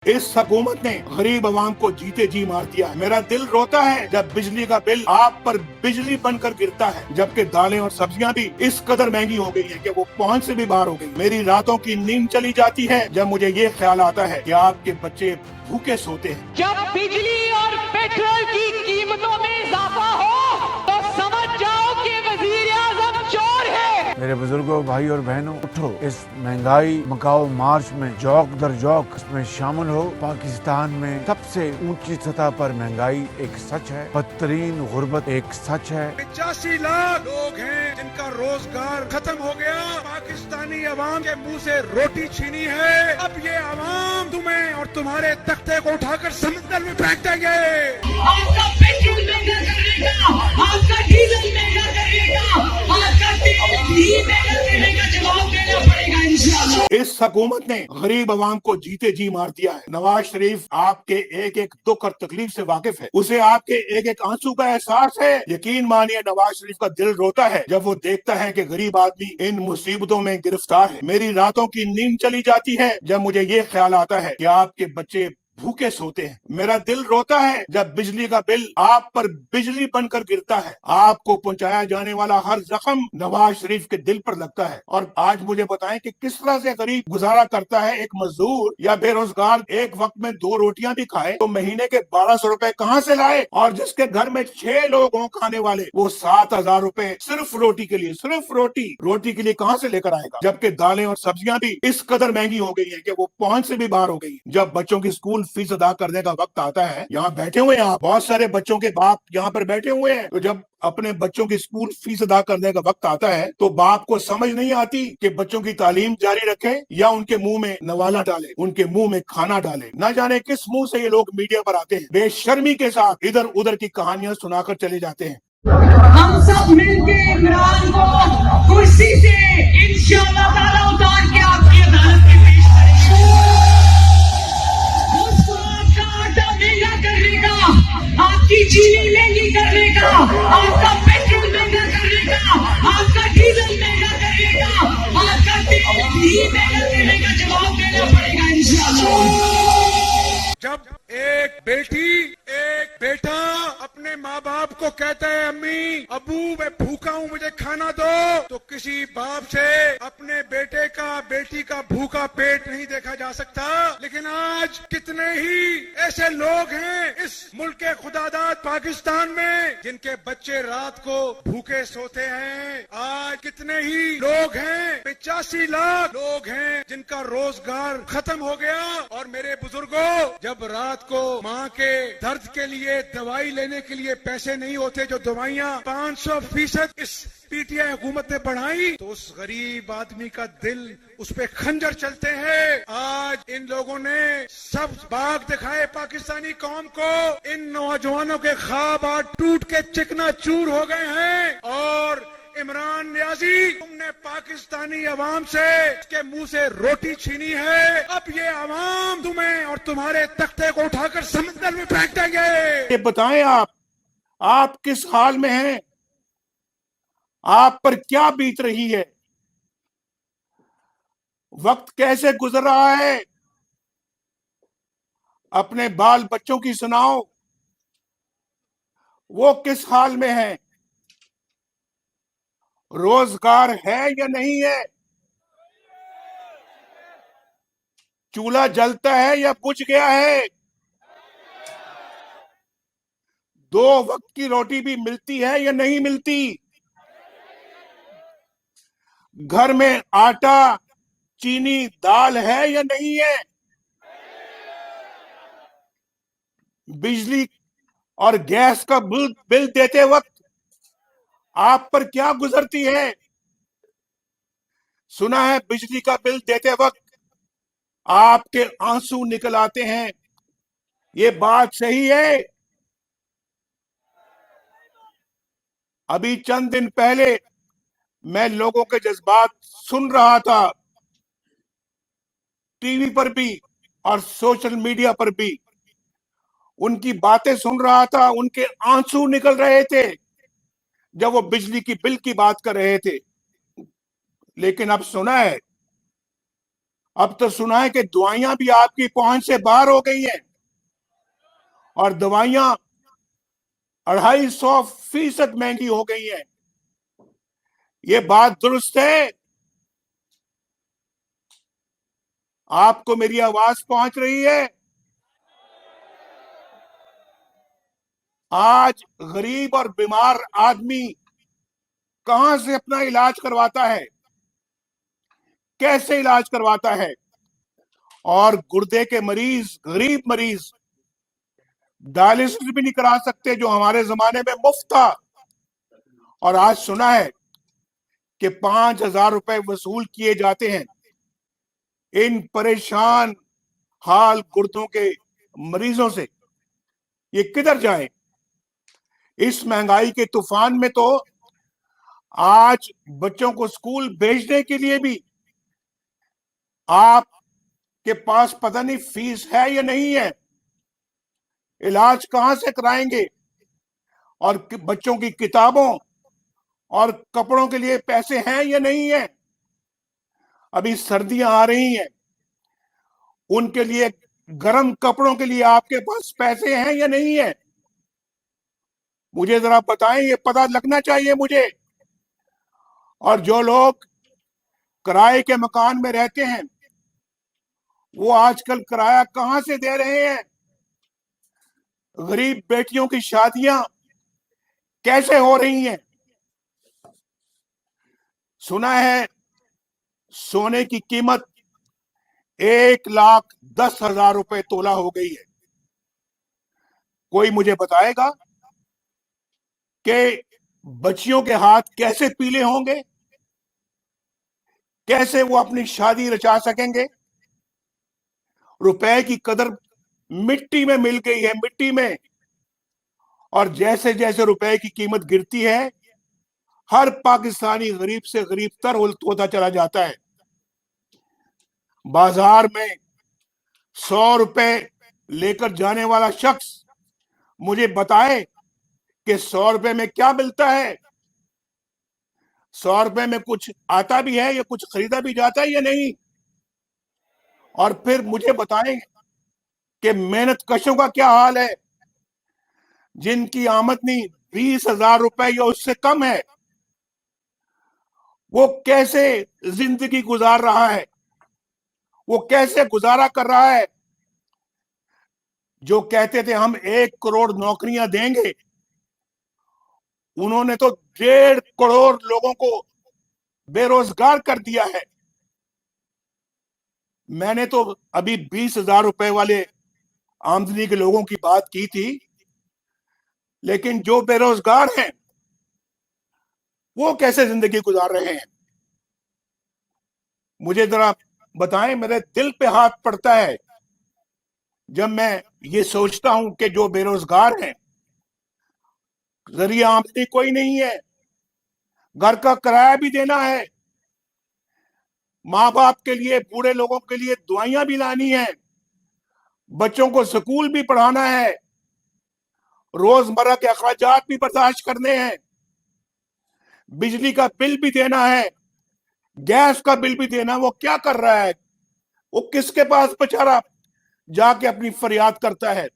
इस हुकूमत ने गरीब आवाम को जीते जी मार दिया है। मेरा दिल रोता है जब बिजली का बिल आप पर बिजली बनकर गिरता है, जबकि दालें और सब्जियां भी इस कदर महंगी हो गई हैं कि वो पहुंच से भी बाहर हो गई। मेरी रातों की नींद चली जाती है जब मुझे ये ख्याल आता है कि आपके बच्चे भूखे सोते हैं। जब बिजली और पेट्रोल की कीमतों में इजाफा हो तो समझ जाओ कि वजीर आजम चोर है। मेरे बुजुर्गों, भाई और बहनों, उठो, इस महंगाई मकाओ मार्च में जौक दर जौक इसमें शामिल हो। पाकिस्तान में सबसे ऊंची सतह पर महंगाई एक सच है, बदतरीन गुर्बत एक सच है। 85 लाख लोग हैं जिनका रोजगार खत्म हो गया। पाकिस्तानी अवाम के मुंह से रोटी छीनी है। अब ये अवाम तुम्हें और तुम्हारे तख्ते को उठाकर समंदर में फेंक देंगे। आपका पेट्रोल महंगा करेगा, आपका डीजल महंगा करेगा, आपका घी महंगा करने का जवाब देना पड़ेगा इंशाल्लाह। इस हुकूमत ने गरीब आवाम को जीते जी मार दिया है। नवाज शरीफ आपके एक एक दुख और तकलीफ से वाकिफ है, उसे आपके एक एक आंसू का एहसास है। यकीन मानिए नवाज शरीफ का दिल रोता है जब वो देखता है कि गरीब आदमी इन मुसीबतों में गिरफ्तार है। मेरी रातों की नींद चली जाती है जब मुझे ये ख्याल आता है कि आपके बच्चे भूखे सोते हैं। मेरा दिल रोता है जब बिजली का बिल आप पर बिजली बनकर गिरता है। आपको पहुंचाया जाने वाला हर जख्म नवाज शरीफ के दिल पर लगता है। और आज मुझे बताएं कि किस तरह से गरीब गुजारा करता है। एक मजदूर या बेरोजगार एक वक्त में 2 रोटियां भी खाए तो महीने के 1200 रुपए कहाँ से लाए, और जिसके घर में 6 लोग हों खाने वाले, वो 7000 रुपए सिर्फ रोटी के लिए, सिर्फ रोटी के लिए कहाँ से लेकर आएगा। जबकि दालें और सब्जियां भी इस कदर महंगी हो गई है कि वो पहुंच से भी बाहर हो गई। जब बच्चों की स्कूल फीस अदा करने का वक्त आता है, यहाँ बैठे हुए हैं बहुत सारे बच्चों के बाप यहाँ पर बैठे हुए हैं, तो जब अपने बच्चों की स्कूल फीस अदा करने का वक्त आता है तो बाप को समझ नहीं आती कि बच्चों की तालीम जारी रखे या उनके मुंह में नवाला डाले, उनके मुंह में खाना डाले। न जाने किस मुंह से ये लोग मीडिया पर आते हैं, बेशर्मी के साथ इधर उधर की कहानियां सुनाकर चले जाते हैं। हम सब मिलके इमरान को कुर्सी से इंशाअल्लाह ताला उतार के आपकी अदालत में पेश करेंगे। उसको आपका आटा महंगा करने का, आपकी चीनी महंगी करने का, आपका पेट्रोल महंगा करने का, आपका डीजल महंगा करने का, आपका घी महंगा करने का जवाब देना पड़ेगा इंशाअल्लाह। जब एक बेटी एक बेटा अपने माँ बाप को कहता है अम्मी अबू मैं भूखा हूँ मुझे खाना दो, तो किसी बाप से अपने बेटे का बेटी का भूखा पेट नहीं देखा जा सकता। लेकिन आज कितने ही ऐसे लोग हैं इस मुल्क के खुदादाद पाकिस्तान में जिनके बच्चे रात को भूखे सोते हैं। आज कितने ही लोग हैं, 85 लाख लोग हैं जिनका रोजगार खत्म हो गया। और मेरे बुजुर्गों, जब रात को माँ के दर्द के लिए दवाई लेने के लिए पैसे नहीं होते, जो दवाइयाँ 500% इस पीटीआई हुकूमत ने बढ़ाई, तो उस गरीब आदमी का दिल उस पे खंजर चलते हैं। आज इन लोगों ने सब बाग दिखाए पाकिस्तानी कौम को। इन नौजवानों के ख्वाब आज टूट के चिकना चूर हो गए हैं। और इमरान न्याजी, तुमने पाकिस्तानी अवाम से इसके मुंह से रोटी छीनी है। अब ये अवाम तुम्हें और तुम्हारे तख्ते को उठाकर समंदर में फेंक देंगे। ये बताएं आप किस हाल में हैं, आप पर क्या बीत रही है, वक्त कैसे गुजर रहा है, अपने बाल बच्चों की सुनाओ, वो किस हाल में है, रोजगार है या नहीं है, चूल्हा जलता है या बुझ गया है, 2 वक्त की रोटी भी मिलती है या नहीं मिलती, घर में आटा चीनी दाल है या नहीं है, बिजली और गैस का बिल देते वक्त आप पर क्या गुजरती है। सुना है बिजली का बिल देते वक्त आपके आंसू निकल आते हैं, ये बात सही है। अभी चंद दिन पहले मैं लोगों के जज्बात सुन रहा था, टीवी पर भी और सोशल मीडिया पर भी उनकी बातें सुन रहा था, उनके आंसू निकल रहे थे जब वो बिजली की बिल की बात कर रहे थे। लेकिन अब सुना है, अब तो सुना है कि दवाइयां भी आपकी पहुंच से बाहर हो गई हैं और दवाइयां 250% महंगी हो गई हैं। ये बात दुरुस्त है? आपको मेरी आवाज पहुंच रही है? आज गरीब और बीमार आदमी कहां से अपना इलाज करवाता है, कैसे इलाज करवाता है? और गुर्दे के मरीज, गरीब मरीज डायलिसिस भी नहीं करा सकते, जो हमारे जमाने में मुफ्त था। और आज सुना है कि 5,000 रुपए वसूल किए जाते हैं इन परेशान हाल गुर्दों के मरीजों से। ये किधर जाए? इस महंगाई के तूफान में तो आज बच्चों को स्कूल भेजने के लिए भी आपके पास पता नहीं फीस है या नहीं है। इलाज कहां से कराएंगे? और बच्चों की किताबों और कपड़ों के लिए पैसे हैं या नहीं है? अभी सर्दियां आ रही हैं, उनके लिए गर्म कपड़ों के लिए आपके पास पैसे हैं या नहीं है? मुझे जरा बताएं, ये पता लगना चाहिए मुझे। और जो लोग किराए के मकान में रहते हैं, वो आजकल किराया कहां से दे रहे हैं? गरीब बेटियों की शादियां कैसे हो रही हैं? सुना है सोने की कीमत 1,10,000 रुपए तोला हो गई है। कोई मुझे बताएगा कि बच्चियों के हाथ कैसे पीले होंगे, कैसे वो अपनी शादी रचा सकेंगे? रुपए की कदर मिट्टी में मिल गई है, मिट्टी में। और जैसे जैसे रुपए की कीमत गिरती है, हर पाकिस्तानी गरीब से गरीब तर होता चला जाता है। बाजार में 100 रुपए लेकर जाने वाला शख्स मुझे बताए कि 100 रुपए में क्या मिलता है, 100 रुपए में कुछ आता भी है या कुछ खरीदा भी जाता है या नहीं। और फिर मुझे बताएं कि मेहनत कशों का क्या हाल है, जिनकी आमदनी 20,000 रुपए या उससे कम है, वो कैसे जिंदगी गुजार रहा है, वो कैसे गुजारा कर रहा है। जो कहते थे हम 1 करोड़ नौकरियां देंगे, उन्होंने तो 1.5 करोड़ लोगों को बेरोजगार कर दिया है। मैंने तो अभी 20,000 रुपए वाले आमदनी के लोगों की बात की थी, लेकिन जो बेरोजगार हैं वो कैसे जिंदगी गुजार रहे हैं? मुझे जरा बताएं। मेरे दिल पे हाथ पड़ता है जब मैं ये सोचता हूं कि जो बेरोजगार हैं, जरिया आमदनी कोई नहीं है, घर का किराया भी देना है, माँ बाप के लिए, बूढ़े लोगों के लिए दवाइयां भी लानी है, बच्चों को स्कूल भी पढ़ाना है, रोजमर्रा के अखराजात भी बर्दाश्त करने हैं, बिजली का बिल भी देना है, गैस का बिल भी देना। वो क्या कर रहा है? वो किसके पास बेचारा जाके अपनी फरियाद करता है?